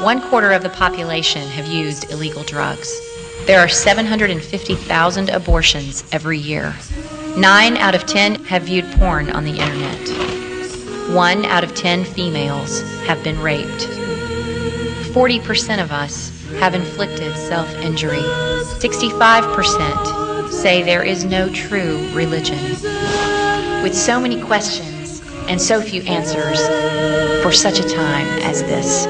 1/4 of the population have used illegal drugs. There are 750,000 abortions every year. 9 out of 10 have viewed porn on the internet. 1 out of 10 females have been raped. 40% of us have inflicted self-injury. 65% say there is no true religion. With so many questions and so few answers for such a time as this.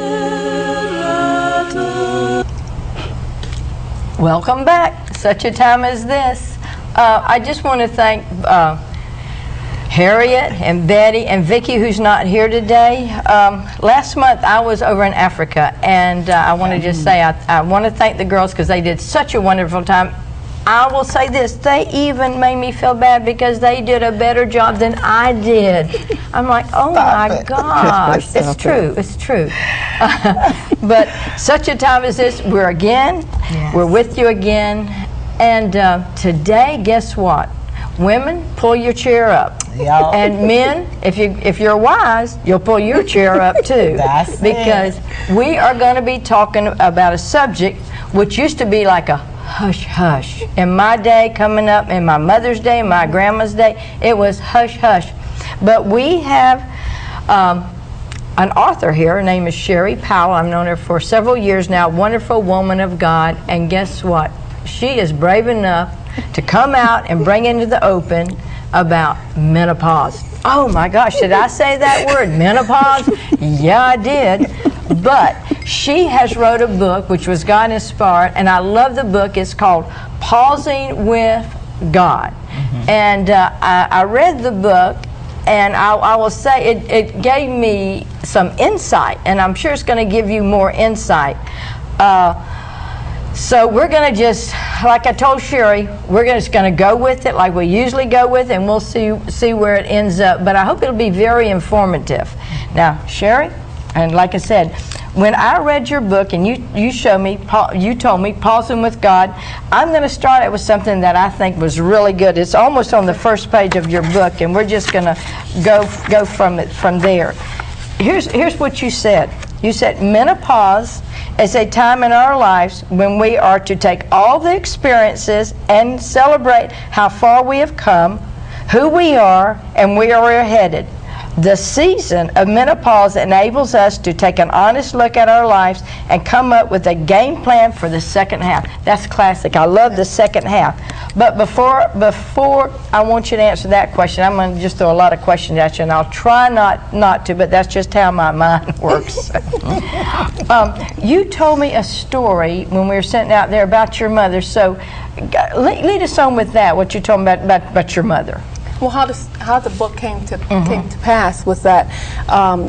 Welcome back. Such a time as this. I just want to thank Harriet and Betty and Vicki, who's not here today. Last month I was over in Africa, and I want to just say I want to thank the girls because they did such a wonderful time. I will say this, they even made me feel bad because they did a better job than I did. I'm like, oh my gosh. It's true, it's true. But such a time as this, we're again, we're with you again. And today, guess what? Women, pull your chair up. Yep. And men, if you're wise, you'll pull your chair up too. That's because we are going to be talking about a subject which used to be like a hush hush. In my day coming up, in my mother's day, my grandma's day, it was hush hush. But we have an author here. Her name is Sherry Powell. I've known her for several years now. Wonderful woman of God. And guess what? She is brave enough to come out and bring into the open about menopause. Oh my gosh, did I say that word, menopause? Yeah, I did. But she has wrote a book which was God inspired, and I love the book. It's called Pausing with God. And I read the book, and I will say it gave me some insight, and I'm sure it's going to give you more insight. So we're going to just, like I told Sherry, we're just going to go with it like we usually go with it, and we'll see where it ends up. But I hope it'll be very informative. Now, Sherry, and like I said, when I read your book and you showed me, you told me, Pausing with God, I'm going to start it with something that I think was really good. It's almost on the first page of your book, and we're just going to go from there. Here's what you said. You said menopause is a time in our lives when we are to take all the experiences and celebrate how far we have come, who we are, and where we're headed. The season of menopause enables us to take an honest look at our lives and come up with a game plan for the second half. That's classic. I love the second half. But before I want you to answer that question, I'm going to just throw a lot of questions at you, and I'll try not to, but that's just how my mind works. You told me a story when we were sitting out there about your mother, so lead us on with that, what you told me about your mother. Well, how the book came to pass was that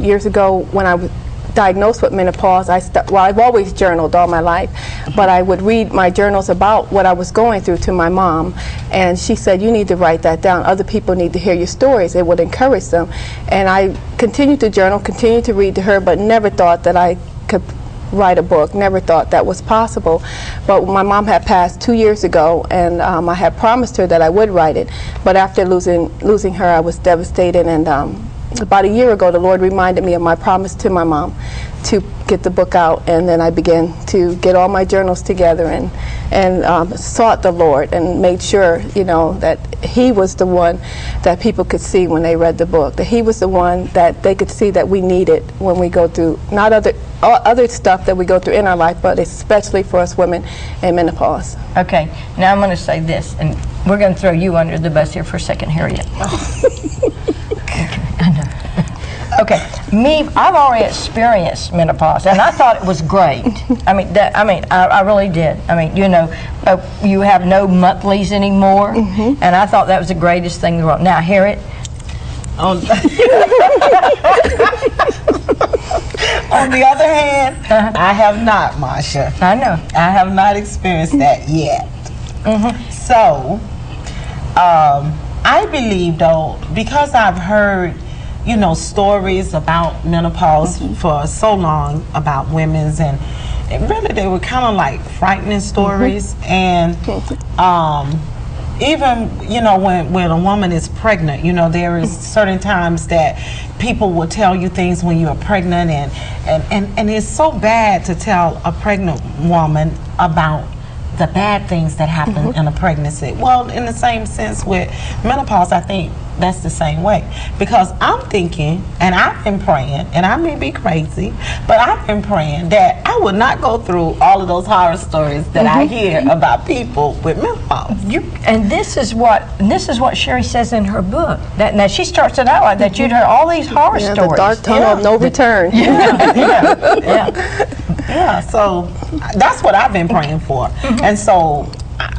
years ago when I was diagnosed with menopause, I've always journaled all my life, but I would read my journals about what I was going through to my mom, and she said, you need to write that down. Other people need to hear your stories. It would encourage them. And I continued to journal, continued to read to her, but never thought that I could write a book, never thought that was possible. But my mom had passed 2 years ago, and I had promised her that I would write it, but after losing her, I was devastated. And about a year ago, the Lord reminded me of my promise to my mom to get the book out, and then I began to get all my journals together and sought the Lord and made sure, you know, that He was the one that people could see when they read the book, that He was the one that they could see that we needed when we go through not other stuff that we go through in our life, but especially for us women in menopause. Okay, now I'm going to say this, and we're going to throw you under the bus here for a second, Harriet. I know. Okay, I've already experienced menopause, and I thought it was great. I really did. I mean, you know, you have no monthlies anymore, and I thought that was the greatest thing in the world. Now, Harriet. On the other hand, I have not, Marsha. I know. I have not experienced that yet. So, I believe, though, because I've heard, you know, stories about menopause for so long about women's, and really they were kind of like frightening stories, and even, you know, when a woman is pregnant, you know, there is certain times that people will tell you things when you're pregnant, and it's so bad to tell a pregnant woman about the bad things that happen in a pregnancy. Well, in the same sense with menopause, I think that's the same way. Because I'm thinking, and I've been praying, and I may be crazy, but I've been praying that I would not go through all of those horror stories that I hear about people with menopause. And this is what Sherry says in her book. That now she starts it out like that. You'd heard all these horror stories. The dark tunnel of no return. Yeah, so that's what I've been praying for. And so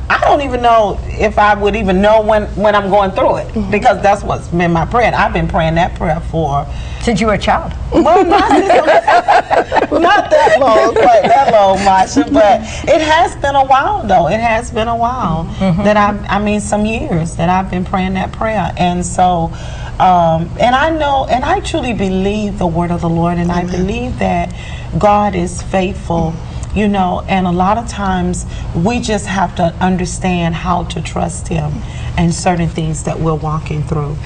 I don't even know if I would even know when I'm going through it, because that's what's been my prayer. I've been praying that prayer for since you were a child. Well, not that long, quite that long, Marsha, but it has been a while, though. It has been a while that I mean, some years that I've been praying that prayer. And so, and I know, and I truly believe the word of the Lord, and I believe that God is faithful. You know, and a lot of times we just have to understand how to trust Him and certain things that we're walking through.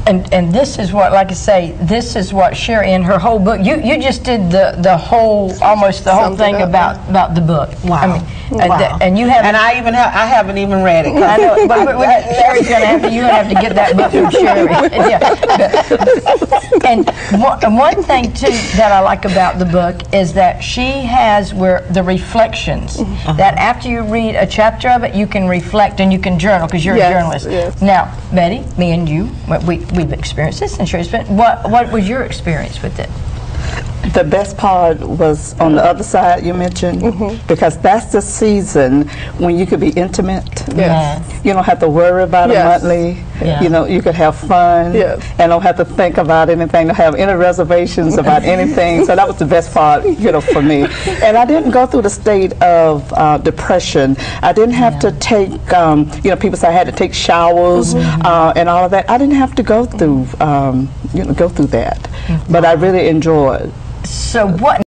And this is what, like I say, this is what Sherry in her whole book. You just did the whole, almost the whole thing about the book. Wow. I mean, and you have, and I haven't even read it. I know, but Sherry's gonna have to. You have to get that book from Sherry. And one thing too that I like about the book is that she has the reflections. That after you read a chapter of it, you can reflect and you can journal because you're a journalist. Yes. Now, Betty, me and you, we've experienced this, and Sherry's been. What was your experience with it? The best part was on the other side you mentioned, because that's the season when you could be intimate. Yes. You don't have to worry about a monthly. Yeah. You know, you could have fun and don't have to think about anything, don't have any reservations about anything. So that was the best part, you know, for me. And I didn't go through the state of depression. I didn't have to take, you know, people say I had to take showers and all of that. I didn't have to go through, you know, go through that. But I really enjoyed. So what